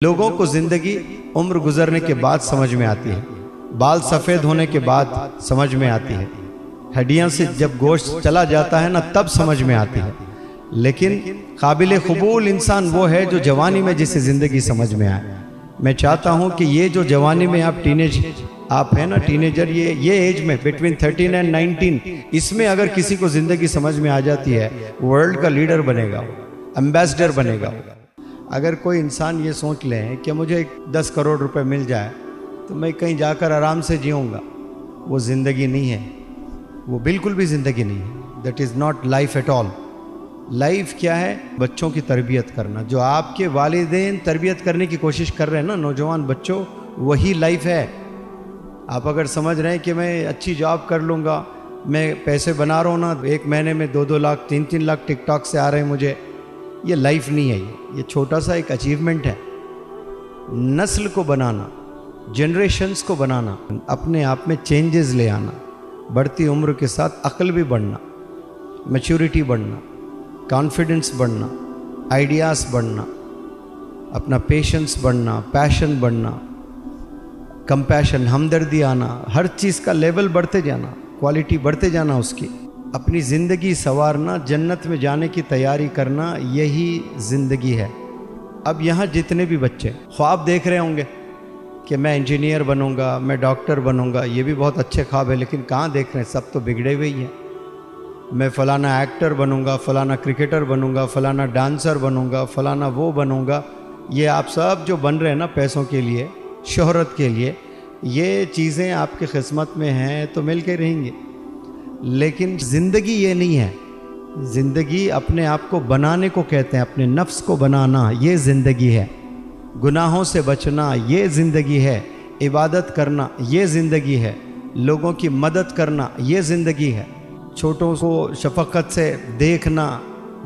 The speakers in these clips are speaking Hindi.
लोगों को जिंदगी उम्र गुजरने के बाद समझ में आती है, बाल सफ़ेद होने के बाद समझ में आती है, हड्डियां से जब गोश्त चला जाता है ना तब समझ में आती है। लेकिन काबिल कबूल इंसान वो है जो जवानी में जिसे ज़िंदगी समझ में आए। मैं चाहता हूँ कि ये जो जवानी में आप है ना टीनेजर, ये एज में बिटवीन 13 एंड 19, इसमें अगर किसी को ज़िंदगी समझ में आ जाती है, वर्ल्ड का लीडर बनेगा, एम्बेसडर बनेगा। अगर कोई इंसान ये सोच ले कि मुझे 10 करोड़ रुपए मिल जाए तो मैं कहीं जाकर आराम से जीऊँगा, वो ज़िंदगी नहीं है, वो बिल्कुल भी ज़िंदगी नहीं है। That is not life at all. Life क्या है? बच्चों की तरबियत करना, जो आपके वालिदैन तरबियत करने की कोशिश कर रहे हैं ना नौजवान बच्चों, वही लाइफ है। आप अगर समझ रहे हैं कि मैं अच्छी जॉब कर लूँगा, मैं पैसे बना रहा हूँ ना, 1 महीने में 2-2 लाख 3-3 लाख टिकटॉक से आ रहे हैं मुझे, ये लाइफ नहीं है। ये छोटा सा एक अचीवमेंट है। नस्ल को बनाना, जनरेशन्स को बनाना, अपने आप में चेंजेस ले आना, बढ़ती उम्र के साथ अक्ल भी बढ़ना, मैच्योरिटी बढ़ना, कॉन्फिडेंस बढ़ना, आइडियाज़ बढ़ना, अपना पेशेंस बढ़ना, पैशन बढ़ना, कंपैशन, हमदर्दी आना, हर चीज़ का लेवल बढ़ते जाना, क्वालिटी बढ़ते जाना उसकी, अपनी ज़िंदगी संवारना, जन्नत में जाने की तैयारी करना, यही ज़िंदगी है। अब यहाँ जितने भी बच्चे ख्वाब देख रहे होंगे कि मैं इंजीनियर बनूंगा, मैं डॉक्टर बनूंगा, ये भी बहुत अच्छे ख्वाब है, लेकिन कहाँ देख रहे हैं? सब तो बिगड़े हुए ही हैं। मैं फ़लाना एक्टर बनूंगा, फ़लाना क्रिकेटर बनूंगा, फ़लाना डांसर बनूंगा, फ़लाना वो बनूंगा, ये आप सब जो बन रहे हैं ना पैसों के लिए, शोहरत के लिए, ये चीज़ें आपकी किस्मत में हैं तो मिल के रहेंगी। लेकिन ज़िंदगी ये नहीं है। ज़िंदगी अपने आप को बनाने को कहते हैं, अपने नफ्स को बनाना, ये ज़िंदगी है। गुनाहों से बचना, ये ज़िंदगी है। इबादत करना, ये ज़िंदगी है। लोगों की मदद करना, ये ज़िंदगी है। छोटों को शफकत से देखना,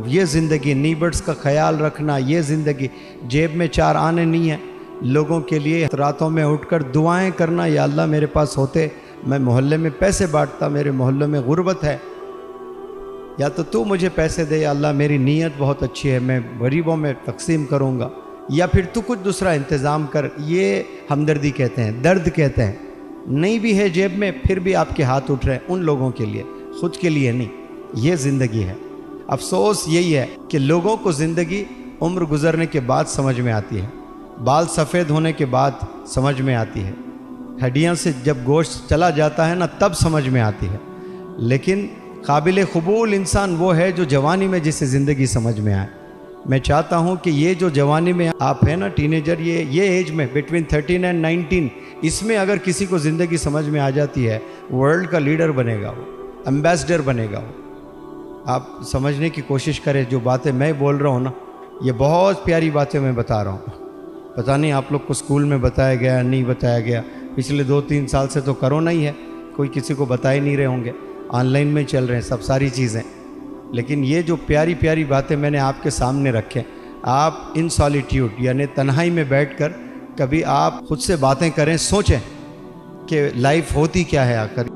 ये ज़िंदगी। नीबर्ड्स का ख्याल रखना, ये ज़िंदगी। जेब में 4 आने नहीं है, लोगों के लिए रातों में उठकर दुआएं करना, या अल्लाह मेरे पास होते मैं मोहल्ले में पैसे बांटता, मेरे मोहल्ले में गुर्बत है, या तो तू मुझे पैसे दे, या अल्लाह मेरी नीयत बहुत अच्छी है, मैं गरीबों में तकसीम करूँगा, या फिर तू कुछ दूसरा इंतज़ाम कर। ये हमदर्दी कहते हैं, दर्द कहते हैं। नहीं भी है जेब में फिर भी आपके हाथ उठ रहे हैं उन लोगों के लिए, खुद के लिए नहीं। ये ज़िंदगी है। अफसोस यही है कि लोगों को ज़िंदगी उम्र गुजरने के बाद समझ में आती है, बाल सफ़ेद होने के बाद समझ में आती है, हड्डियां से जब गोश्त चला जाता है ना तब समझ में आती है। लेकिन काबिल कबूल इंसान वो है जो जवानी में जिसे ज़िंदगी समझ में आए। मैं चाहता हूँ कि ये जो जवानी में आप है ना टीनेजर, ये एज में बिटवीन 13 एंड 19, इसमें अगर किसी को ज़िंदगी समझ में आ जाती है, वर्ल्ड का लीडर बनेगा, वो एम्बेसडर बनेगा। वो आप समझने की कोशिश करें। जो बातें मैं बोल रहा हूँ ना, ये बहुत प्यारी बातें मैं बता रहा हूँ। पता नहीं आप लोग को स्कूल में बताया गया, नहीं बताया गया। पिछले 2-3 साल से तो कोरोना ही है, कोई किसी को बता ही नहीं रहे होंगे, ऑनलाइन में चल रहे हैं सब सारी चीज़ें। लेकिन ये जो प्यारी प्यारी बातें मैंने आपके सामने रखें, आप इन सॉलिट्यूड यानी तन्हाई में बैठकर कभी आप खुद से बातें करें, सोचें कि लाइफ होती क्या है आखिर।